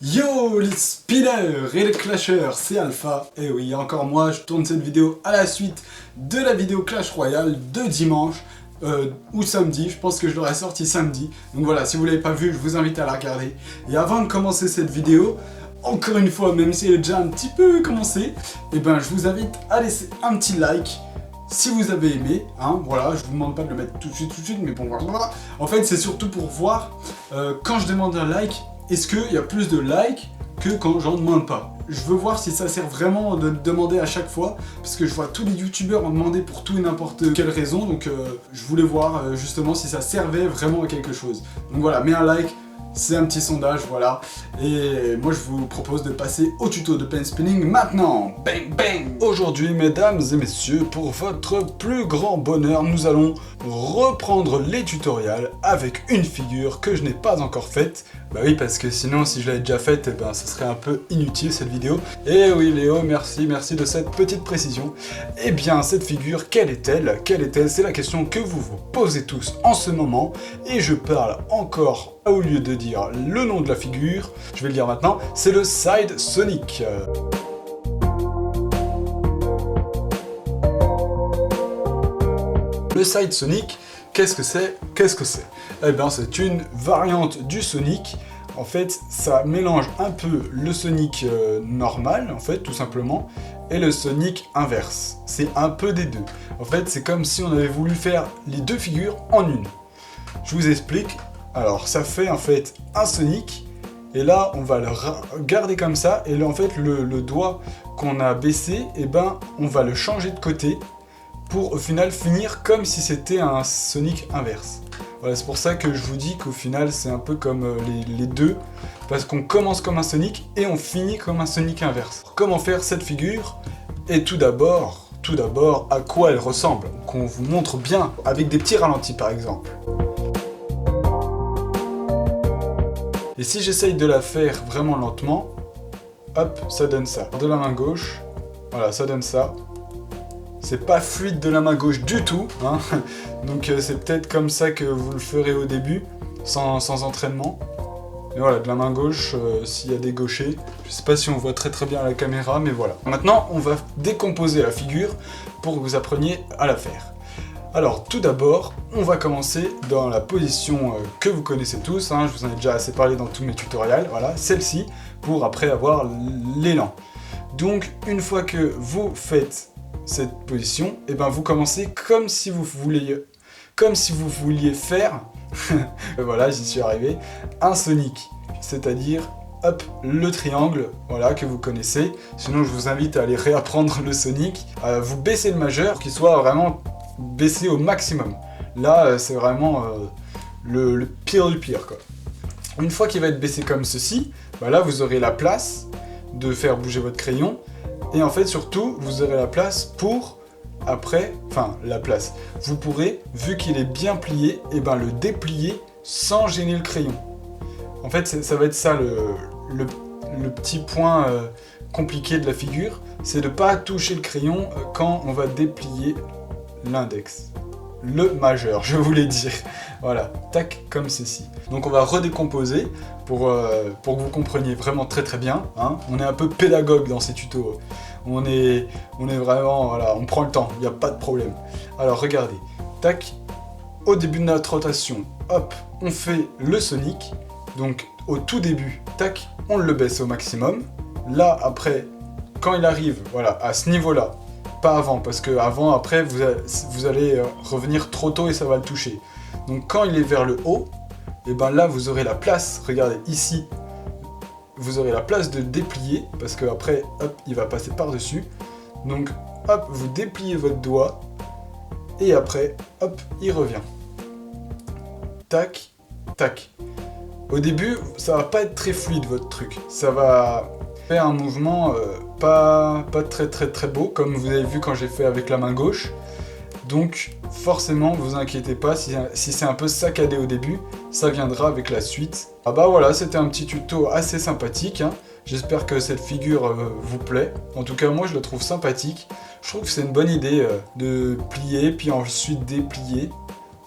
Yo les spinners et les clashers, c'est Alpha. Et oui, encore moi, je tourne cette vidéo à la suite de la vidéo Clash Royale de dimanche ou samedi, je pense que je l'aurai sorti samedi. Donc voilà, si vous l'avez pas vu, je vous invite à la regarder. Et avant de commencer cette vidéo, encore une fois, même si elle est déjà un petit peu commencée, et ben je vous invite à laisser un petit like. Si vous avez aimé, hein, voilà, je vous demande pas de le mettre tout de suite, mais bon, voilà. En fait, c'est surtout pour voir, quand je demande un like, est-ce qu'il y a plus de likes que quand j'en demande pas? Je veux voir si ça sert vraiment de demander à chaque fois, parce que je vois tous les youtubeurs en demander pour tout et n'importe quelle raison, donc je voulais voir justement si ça servait vraiment à quelque chose. Donc voilà, mets un like. C'est un petit sondage, voilà. Et moi, je vous propose de passer au tuto de pen spinning maintenant. Bang, bang! Aujourd'hui, mesdames et messieurs, pour votre plus grand bonheur, nous allons reprendre les tutoriels avec une figure que je n'ai pas encore faite. Bah oui, parce que sinon, si je l'avais déjà faite, eh ben, ce serait un peu inutile, cette vidéo. Et oui, Léo, merci de cette petite précision. Eh bien, cette figure, quelle est-elle? C'est la question que vous vous posez tous en ce moment. Et je parle encore, au lieu de dire le nom de la figure, je vais le dire maintenant, c'est le Side Sonic. Le Side Sonic, qu'est-ce que c'est? Eh bien, c'est une variante du Sonic. En fait, ça mélange un peu le Sonic normal, en fait, tout simplement, et le Sonic inverse. C'est un peu des deux. En fait, c'est comme si on avait voulu faire les deux figures en une. Je vous explique. Alors, ça fait en fait un Sonic, et là, on va le garder comme ça, et là, en fait, le doigt qu'on a baissé, eh ben, on va le changer de côté, pour au final finir comme si c'était un Sonic inverse. Voilà, c'est pour ça que je vous dis qu'au final, c'est un peu comme les deux, parce qu'on commence comme un Sonic, et on finit comme un Sonic inverse. Comment faire cette figure? Et tout d'abord, à quoi elle ressemble, qu'on vous montre bien, avec des petits ralentis par exemple. Et si j'essaye de la faire vraiment lentement, hop, ça donne ça. De la main gauche, voilà, ça donne ça. C'est pas fluide de la main gauche du tout, hein. Donc c'est peut-être comme ça que vous le ferez au début, sans entraînement. Et voilà, de la main gauche, s'il y a des gauchers. Je sais pas si on voit très bien à la caméra, mais voilà. Maintenant, on va décomposer la figure pour que vous appreniez à la faire. Alors, tout d'abord, on va commencer dans la position que vous connaissez tous, hein, je vous en ai déjà assez parlé dans tous mes tutoriels, voilà, celle-ci, pour après avoir l'élan. Donc, une fois que vous faites cette position, et ben vous commencez comme si vous vouliez faire, voilà, j'y suis arrivé, un Sonic, c'est-à-dire, hop, le triangle, voilà, que vous connaissez. Sinon, je vous invite à aller réapprendre le Sonic. Vous baissez le majeur, pour qu'il soit vraiment baissé au maximum. Là, c'est vraiment le pire du pire, quoi. Une fois qu'il va être baissé comme ceci, bah là, vous aurez la place de faire bouger votre crayon. Et en fait, surtout, vous aurez la place pour, après, enfin, la place. Vous pourrez, vu qu'il est bien plié, et ben le déplier sans gêner le crayon. En fait, ça va être ça le petit point compliqué de la figure, c'est de ne pas toucher le crayon quand on va déplier l'index. Le majeur, je voulais dire. Voilà, tac, comme ceci. Donc on va redécomposer pour que vous compreniez vraiment très bien. Hein. On est un peu pédagogue dans ces tutos. On est vraiment, voilà, on prend le temps, il n'y a pas de problème. Alors regardez, tac, au début de notre rotation, hop, on fait le Sonic. Donc au tout début, tac, on le baisse au maximum. Là, après, quand il arrive, voilà, à ce niveau-là, pas avant, parce que avant, après, vous allez revenir trop tôt et ça va le toucher. Donc quand il est vers le haut, et ben là, vous aurez la place, regardez, ici, vous aurez la place de déplier, parce que après, hop, il va passer par-dessus. Donc, hop, vous dépliez votre doigt, et après, hop, il revient. Tac, tac. Au début, ça va pas être très fluide, votre truc. Ça va faire un mouvement pas très beau, comme vous avez vu quand j'ai fait avec la main gauche. Donc, forcément, vous inquiétez pas, si c'est un peu saccadé au début, ça viendra avec la suite. Ah bah voilà, c'était un petit tuto assez sympathique, hein. J'espère que cette figure vous plaît. En tout cas, moi, je la trouve sympathique. Je trouve que c'est une bonne idée de plier, puis ensuite déplier.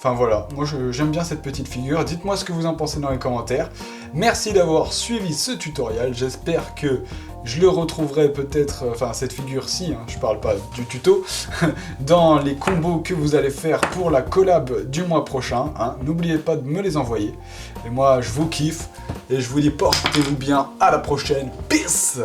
Enfin voilà, moi j'aime bien cette petite figure. Dites-moi ce que vous en pensez dans les commentaires. Merci d'avoir suivi ce tutoriel. J'espère que je le retrouverai peut-être, enfin cette figure-ci, hein, je parle pas du tuto, dans les combos que vous allez faire pour la collab du mois prochain. Hein. N'oubliez pas de me les envoyer. Et moi je vous kiffe et je vous dis portez-vous bien, à la prochaine. Peace!